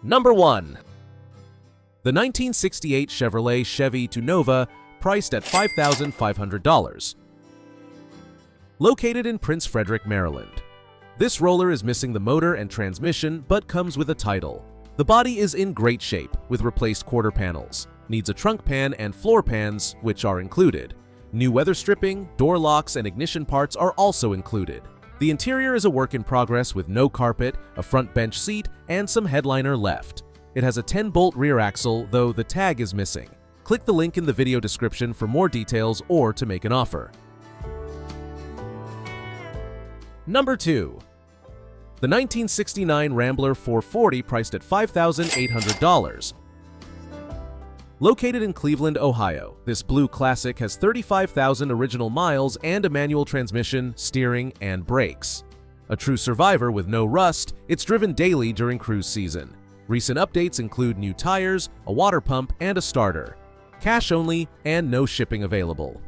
Number 1. The 1968 Chevrolet Chevy Nova, priced at $5,500. Located in Prince Frederick, Maryland. This roller is missing the motor and transmission, but comes with a title. The body is in great shape, with replaced quarter panels. Needs a trunk pan and floor pans, which are included. New weather stripping, door locks, and ignition parts are also included. The interior is a work in progress with no carpet, a front bench seat, and some headliner left. It has a 10-bolt rear axle, though the tag is missing. Click the link in the video description for more details or to make an offer. Number 2. The 1969 Rambler 440, priced at $5,800. Located in Cleveland, Ohio, this blue classic has 35,000 original miles and a manual transmission, steering, and brakes. A true survivor with no rust, it's driven daily during cruise season. Recent updates include new tires, a water pump, and a starter. Cash only and no shipping available.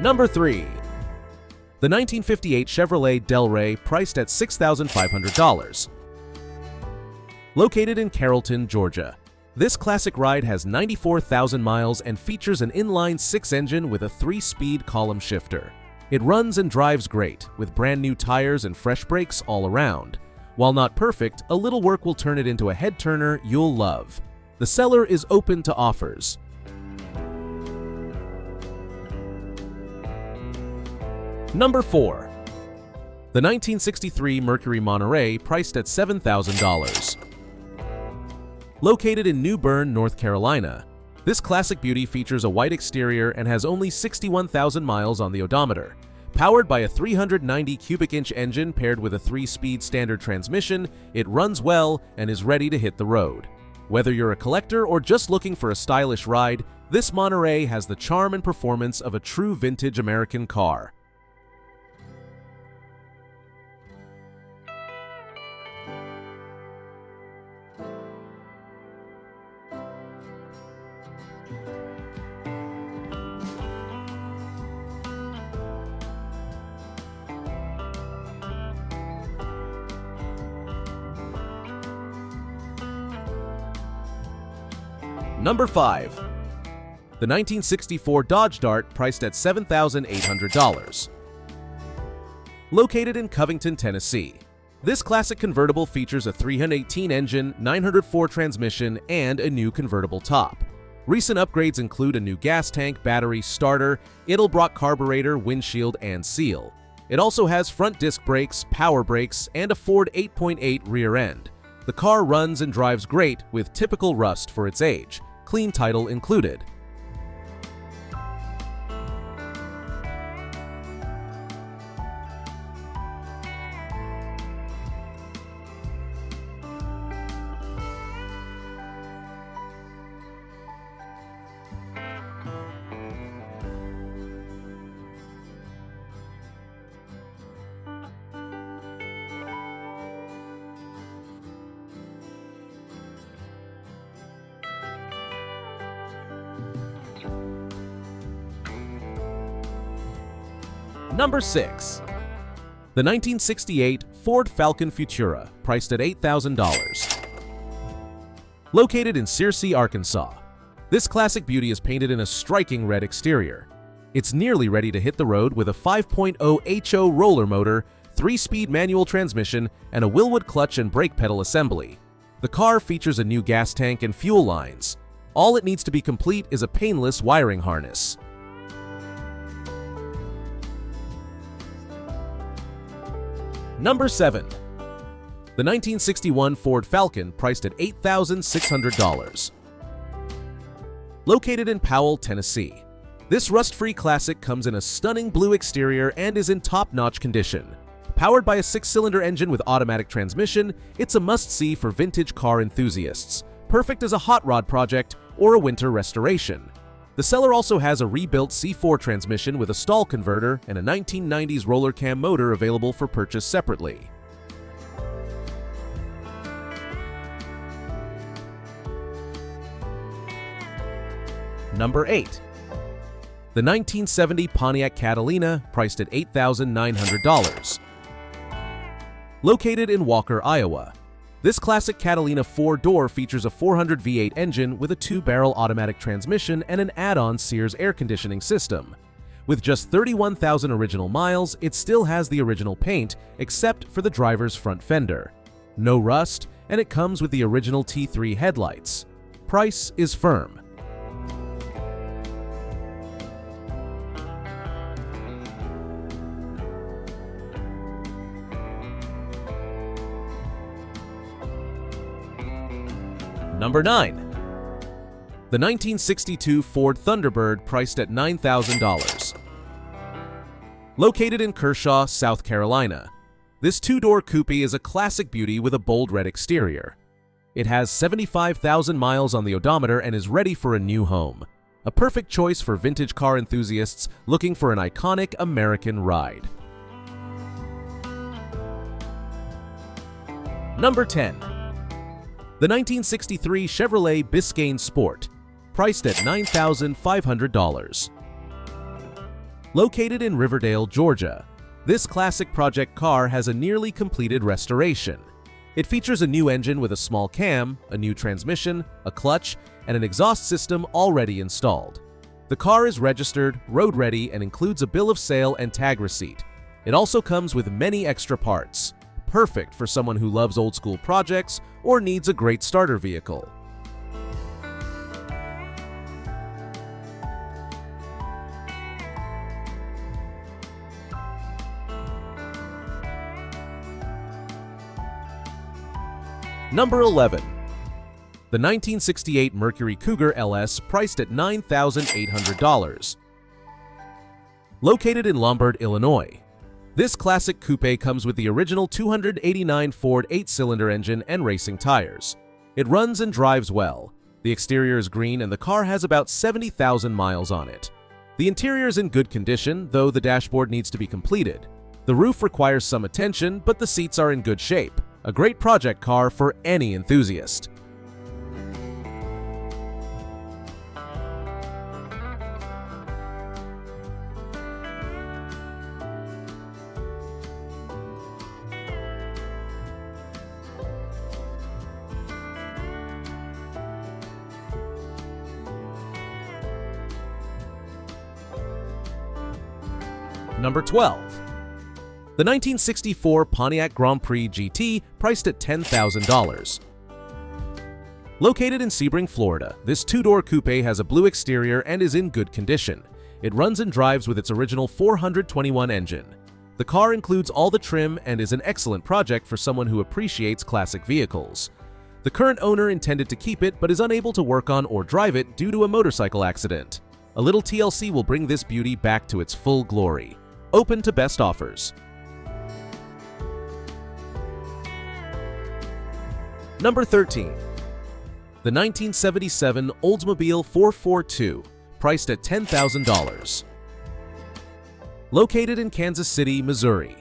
Number 3. The 1958 Chevrolet Delray, priced at $6,500. Located in Carrollton, Georgia. This classic ride has 94,000 miles and features an inline 6 engine with a 3-speed column shifter. It runs and drives great, with brand new tires and fresh brakes all around. While not perfect, a little work will turn it into a head turner you'll love. The seller is open to offers. Number 4. The 1963 Mercury Monterey, priced at $7,000. Located in New Bern, North Carolina. This classic beauty features a white exterior and has only 61,000 miles on the odometer. Powered by a 390 cubic inch engine paired with a 3-speed standard transmission, it runs well and is ready to hit the road. Whether you're a collector or just looking for a stylish ride, this Monterey has the charm and performance of a true vintage American car. Number 5. The 1964 Dodge Dart, priced at $7,800. Located in Covington, Tennessee. This classic convertible features a 318 engine, 904 transmission, and a new convertible top. Recent upgrades include a new gas tank, battery, starter, Edelbrock carburetor, windshield, and seal. It also has front disc brakes, power brakes, and a Ford 8.8 rear end. The car runs and drives great with typical rust for its age. Clean title included. Number 6. The 1968 Ford Falcon Futura, priced at $8,000. Located in Searcy, Arkansas. This classic beauty is painted in a striking red exterior. It's nearly ready to hit the road with a 5.0 HO roller motor, 3-speed manual transmission, and a Wilwood clutch and brake pedal assembly. The car features a new gas tank and fuel lines. All it needs to be complete is a painless wiring harness. Number 7. The 1961 Ford Falcon, priced at $8,600. Located in Powell, Tennessee. This rust-free classic comes in a stunning blue exterior and is in top-notch condition. Powered by a 6-cylinder engine with automatic transmission, it's a must-see for vintage car enthusiasts, perfect as a hot rod project or a winter restoration. The seller also has a rebuilt C4 transmission with a stall converter and a 1990s roller cam motor available for purchase separately. Number 8. The 1970 Pontiac Catalina, priced at $8,900. Located in Walker, Iowa, this classic Catalina 4-door features a 400 V8 engine with a 2-barrel automatic transmission and an add-on Sears air conditioning system. With just 31,000 original miles, it still has the original paint, except for the driver's front fender. No rust, and it comes with the original T3 headlights. Price is firm. Number 9. The 1962 Ford Thunderbird, priced at $9,000. Located in Kershaw, South Carolina, this 2-door coupe is a classic beauty with a bold red exterior. It has 75,000 miles on the odometer and is ready for a new home. A perfect choice for vintage car enthusiasts looking for an iconic American ride. Number 10. The 1963 Chevrolet Biscayne Sport, priced at $9,500. Located in Riverdale, Georgia, this classic project car has a nearly completed restoration. It features a new engine with a small cam, a new transmission, a clutch, and an exhaust system already installed. The car is registered, road-ready, and includes a bill of sale and tag receipt. It also comes with many extra parts. Perfect for someone who loves old-school projects or needs a great starter vehicle. Number 11. The 1968 Mercury Cougar LS, priced at $9,800. Located in Lombard, Illinois, this classic coupe comes with the original 289 Ford 8-cylinder engine and racing tires. It runs and drives well. The exterior is green and the car has about 70,000 miles on it. The interior is in good condition, though the dashboard needs to be completed. The roof requires some attention, but the seats are in good shape. A great project car for any enthusiast. Number 12. The 1964 Pontiac Grand Prix GT, priced at $10,000. Located in Sebring, Florida, this 2-door coupe has a blue exterior and is in good condition. It runs and drives with its original 421 engine. The car includes all the trim and is an excellent project for someone who appreciates classic vehicles. The current owner intended to keep it but is unable to work on or drive it due to a motorcycle accident. A little TLC will bring this beauty back to its full glory. Open to best offers. Number 13. The 1977 Oldsmobile 442, priced at $10,000. Located in Kansas City, Missouri,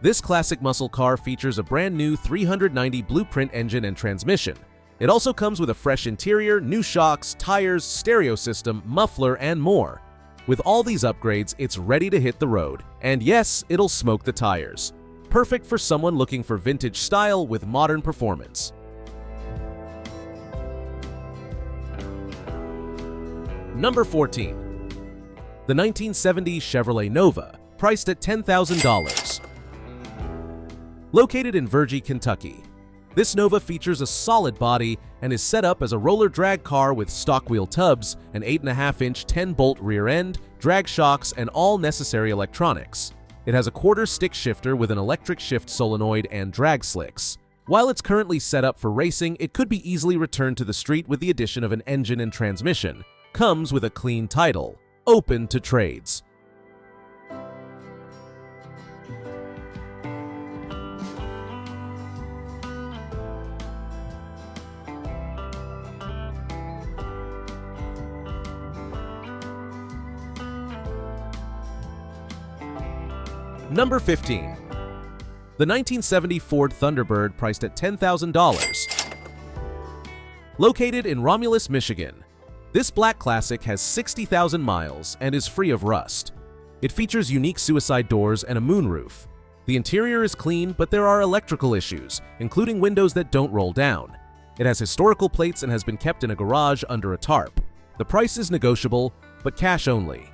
this classic muscle car features a brand new 390 Blueprint engine and transmission. It also comes with a fresh interior, new shocks, tires, stereo system, muffler, and more. With all these upgrades, it's ready to hit the road. And yes, it'll smoke the tires. Perfect for someone looking for vintage style with modern performance. Number 14. The 1970 Chevrolet Nova, priced at $10,000. Located in Virgie, Kentucky, this Nova features a solid body and is set up as a roller drag car with stock wheel tubs, an 8.5-inch 10-bolt rear end, drag shocks, and all necessary electronics. It has a quarter stick shifter with an electric shift solenoid and drag slicks. While it's currently set up for racing, it could be easily returned to the street with the addition of an engine and transmission. Comes with a clean title. Open to trades. Number 15. The 1970 Ford Thunderbird, priced at $10,000. Located in Romulus, Michigan, This black classic has 60,000 miles and is free of rust. It features unique suicide doors and a moonroof. The interior is clean, but there are electrical issues, including windows that don't roll down. It has historical plates and has been kept in a garage under a tarp. The price is negotiable, but cash only.